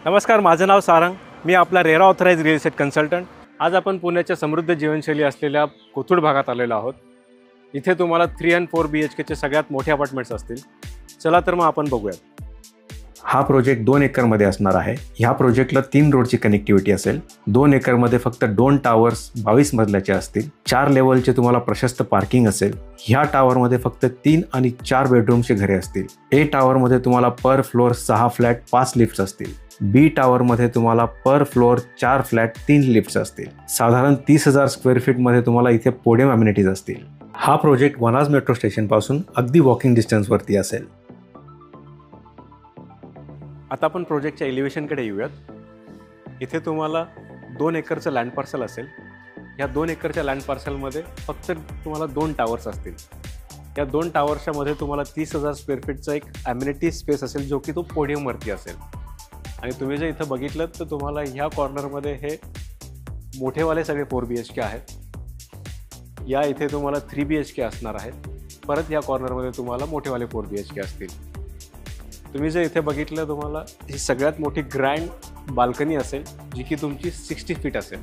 नमस्कार, माझं नाव सारंग. मी आपला RERA authorize real estate consultant. आज आपण पुण्याच्या समृद्ध जीवनशैली असलेल्या कोथरूड भागात आलेलो आहोत. इथे तुम्हाला 3 आणि 4 BHKचे सगळ्यात मोठे अपार्टमेंट्स असतील. चला तर मग आपण बघूयात. हा प्रोजेक्ट 2 एकरमध्ये असणार आहे. ह्या प्रोजेक्टला 3 रोडची कनेक्टिव्हिटी असेल. 2 एकरमध्ये फक्त 2 टावर्स 22 मजल्याचे असतील. 4 लेवलचे तुम्हाला प्रशस्त पार्किंग असेल. ह्या टावरमध्ये फक्त 3 आणि 4 बेडरूमचे घरे असतील. ए टावरमध्ये तुम्हाला पर फ्लोअर 6 फ्लॅट 5 लिफ्ट्स असतील. बी टावरमध्ये तुम्हाला पर फ्लोअर 4 फ्लॅट 3 लिफ्ट्स असतील. साधारण 30,000 स्क्वेअर फीटमध्ये तुम्हाला इथे पोडियम अम्युनिटीज असतील. हा प्रोजेक्ट वनाज मेट्रो स्टेशनपासून अगदी वॉकिंग डिस्टन्सवरती असेल. आता आपण प्रोजेक्टच्या एलिव्हेशनकडे येऊयात. इथे तुम्हाला 2 एकरचं लँड पार्सल असेल. या 2 एकरच्या लँड पार्सलमध्ये फक्त तुम्हाला 2 टावर्स असतील. या 2 टावर्सच्या मध्ये तुम्हाला 30,000 स्क्वेअर फीटचा एक ॲम्युनिटी स्पेस असेल, जो की तो पोडियमवरती असेल. आणि तुम्ही जर इथं बघितलं तर तुम्हाला ह्या कॉर्नरमध्ये हे मोठेवाले सगळे 4 BHK आहेत. या इथे तुम्हाला 3 BHK असणार आहेत. परत या कॉर्नरमध्ये तुम्हाला मोठेवाले 4 BHK असतील. तुम्ही जर इथे बघितलं तुम्हाला ही सगळ्यात मोठी ग्रँड बाल्कनी असेल, जी की तुमची 60 फीट असेल.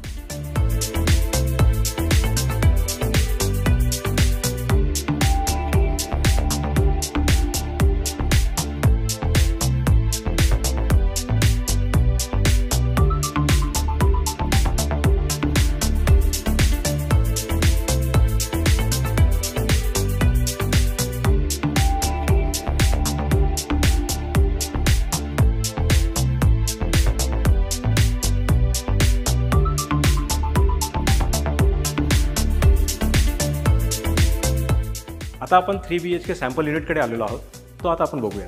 आता आपण 3 BHK सॅम्पल युनिटकडे आलेलो आहोत. तो आता आपण बघूया.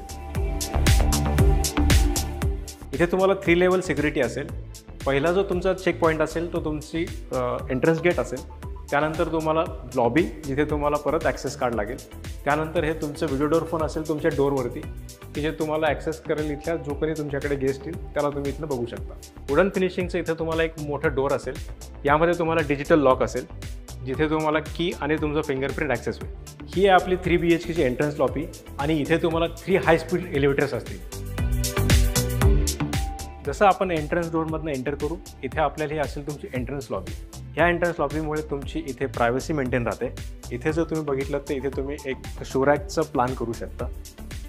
इथे तुम्हाला 3 लेवल सिक्युरिटी असेल. पहिला जो तुमचा चेक पॉईंट असेल तो तुमची एंट्रन्स गेट असेल. त्यानंतर तुम्हाला लॉबी, जिथे तुम्हाला परत ॲक्सेस कार्ड लागेल. त्यानंतर हे तुमचं व्हिडिओ डोर फोन असेल तुमच्या डोरवरती, की जे तुम्हाला ॲक्सेस करेल इथल्या जो कोणी तुमच्याकडे गेस्ट येईल त्याला तुम्ही इथनं बघू शकता. वुडन फिनिशिंगचं इथे तुम्हाला एक मोठं डोर असेल. यामध्ये तुम्हाला डिजिटल लॉक असेल, जिथे तुम्हाला की आणि तुमचं फिंगरप्रिंट ॲक्सेस होईल. ही आहे आपली 3 BHKची एंट्रन्स लॉबी. आणि इथे तुम्हाला 3 हाय स्पीड एलिव्हेटर्स असतील. जसं आपण एंट्रन्स डोअरमधनं एंटर करू, इथे आपल्याला ही असेल तुमची एंट्रन्स लॉबी. ह्या एंट्रन्स लॉबीमुळे तुमची इथे प्रायव्हसी मेंटेन राहते. इथे जर तुम्ही बघितलं तर इथे तुम्ही एक शोरॅकचं प्लॅन करू शकता.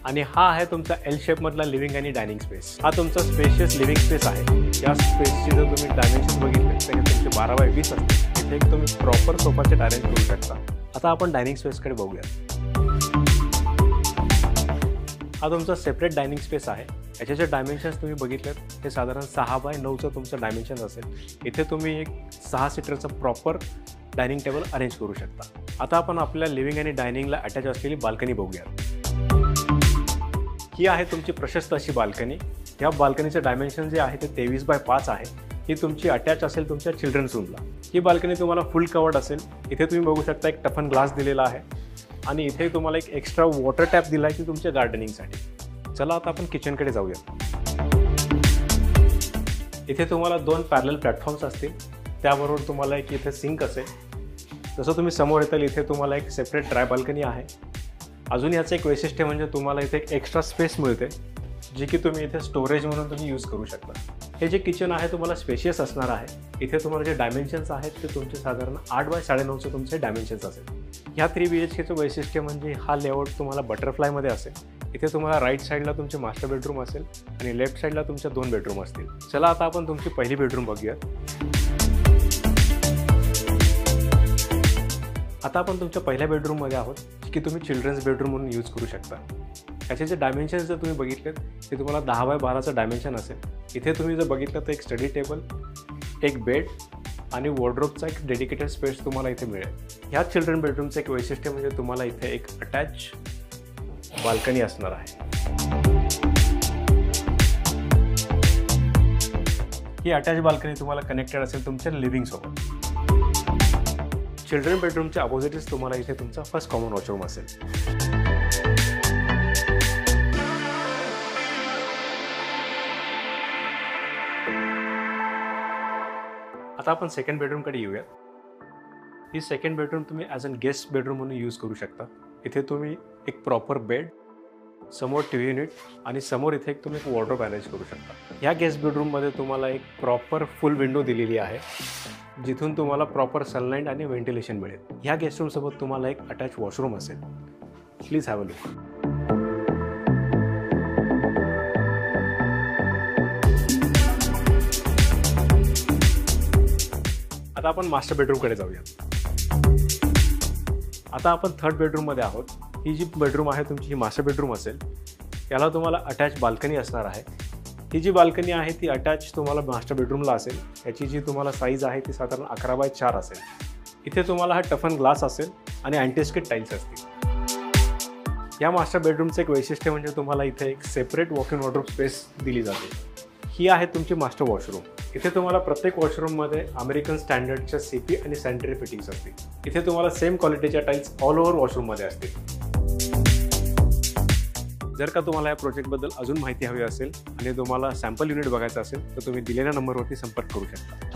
आणि हा आहे तुमचा L शेपमधला लिव्हिंग आणि डायनिंग स्पेस. हा तुमचा स्पेशियस लिव्हिंग स्पेस आहे. या स्पेसची जर तुम्ही डायमेन्शन बघितले तर हे तुमचे 12x20 असते. इथे एक तुम्ही प्रॉपर सोफाचे अरेंज करू शकता. आता आपण डायनिंग स्पेसकडे बघूया. हा तुमचा सेपरेट डायनिंग स्पेस आहे. याचे जे डायमेन्शन्स तुम्ही बघितलेत हे साधारण 6x9चं तुमचं डायमेन्शन असेल. इथे तुम्ही एक 6 सीटरचं प्रॉपर डायनिंग टेबल अरेंज करू शकता. आता आपण आपल्या लिव्हिंग आणि डायनिंगला अटॅच असलेली बाल्कनी बघूया. ही आहे तुमची प्रशस्त अशी बाल्कनी. ह्या बाल्कनीचं डायमेन्शन जे आहे ते 23x5 आहे. ही तुमची अटॅच असेल तुमच्या चिल्ड्रन्स रूमला. ही बाल्कनी तुम्हाला फुल कवर्ड असेल. इथे तुम्ही बघू शकता एक टफन ग्लास दिलेला आहे. आणि इथे तुम्हाला एक एक्स्ट्रा वॉटर टॅप दिला आहे की तुमच्या गार्डनिंगसाठी. चला आता आपण किचनकडे जाऊया. इथे तुम्हाला 2 पॅरलल प्लॅटफॉर्म्स असतील. त्याबरोबर तुम्हाला एक इथे सिंक असेल. जसं तुम्ही समोर येताल इथे तुम्हाला एक सेपरेट ड्राय बाल्कनी आहे. अजून याचं एक वैशिष्ट्य म्हणजे तुम्हाला इथे एक एक्स्ट्रा स्पेस मिळते, जी की तुम्ही इथे स्टोरेज म्हणून तुम्ही यूज करू शकता. हे जे किचन आहे तुम्हाला स्पेशियस असणार आहे. इथे तुम्हाला जे डायमेन्शन्स आहेत ते तुमचे साधारण 8x9.5चे तुमचे डायमेन्शन्स असेल. ह्या 3 BHKचं वैशिष्ट्य म्हणजे हा लेआउट तुम्हाला बटरफ्लायमध्ये असेल. इथे तुम्हाला राईट साईडला तुमचे मास्टर बेडरूम असेल आणि लेफ्ट साईडला तुमच्या 2 बेडरूम असतील. चला आता आपण तुमची पहिली बेडरूम बघूया. आता आपण तुमच्या पहिल्या बेडरूममध्ये आहोत, की तुम्ही चिल्ड्रन्स बेडरूम म्हणून यूज करू शकता. याचे जे डायमेन्शन्स जर तुम्ही बघितलेत ते तुम्हाला 10x12चं डायमेन्शन असेल. इथे तुम्ही जर बघितलं तर एक स्टडी टेबल, एक बेड आणि वॉर्डरोबचा एक डेडिकेटेड स्पेस तुम्हाला इथे मिळेल. ह्या चिल्ड्रन बेडरूमचं एक वैशिष्ट्य म्हणजे तुम्हाला इथे एक अटॅच बाल्कनी असणार आहे. ही अटॅच बाल्कनी तुम्हाला कनेक्टेड असेल तुमच्या लिव्हिंग सोबत. चिल्ड्रन बेडरूमच्या अपोजिटच तुम्हाला इथे तुमचा फर्स्ट कॉमन वॉशरूम असेल. आता आपण सेकंड बेडरूमकडे येऊया. ही सेकंड बेडरूम तुम्ही ॲज अन गेस्ट बेडरूम म्हणून यूज करू शकता. इथे तुम्ही एक प्रॉपर बेड, समोर टी व्ही युनिट आणि समोर इथे तुम्ही एक वॉर्डरोब अरेंज करू शकता. ह्या गेस्ट बेडरूममध्ये तुम्हाला एक प्रॉपर फुल विंडो दिलेली आहे, जिथून तुम्हाला प्रॉपर सनलाईट आणि व्हेंटिलेशन मिळेल. ह्या गेस्ट रूमसोबत तुम्हाला एक अटॅच वॉशरूम असेल. Please have a look. आता आपण मास्टर बेडरूमकडे जाऊया. आता आपण थर्ड बेडरूममध्ये आहोत. ही जी बेडरूम आहे तुमची, ही मास्टर बेडरूम असेल. याला तुम्हाला अटॅच बाल्कनी असणार आहे. ही जी बाल्कनी आहे ती अटॅच तुम्हाला मास्टर बेडरूमला असेल. याची जी तुम्हाला साईज आहे ती साधारण 11x4 असेल. इथे तुम्हाला हा टफन ग्लास असेल आणि अँटीस्किड टाईल्स असतील. या मास्टर बेडरूमचं एक वैशिष्ट्य म्हणजे तुम्हाला इथे एक separate walk in wardrobe space दिली जाते. ही आहे तुमची मास्टर वॉशरूम. इथे तुम्हाला प्रत्येक वॉशरूममध्ये अमेरिकन स्टँडर्डच्या सीपी आणि सॅनिटरी फिटिंग्स असतील. इथे तुम्हाला सेम क्वालिटीच्या टाईल्स ऑल ओव्हर वॉशरूममध्ये असतील. जर का तुम्हाला या प्रोजेक्टबद्दल अजून माहिती हवी असेल आणि तुम्हाला सॅम्पल युनिट बघायचं असेल तर तुम्ही दिलेल्या नंबरवरती संपर्क करू शकता.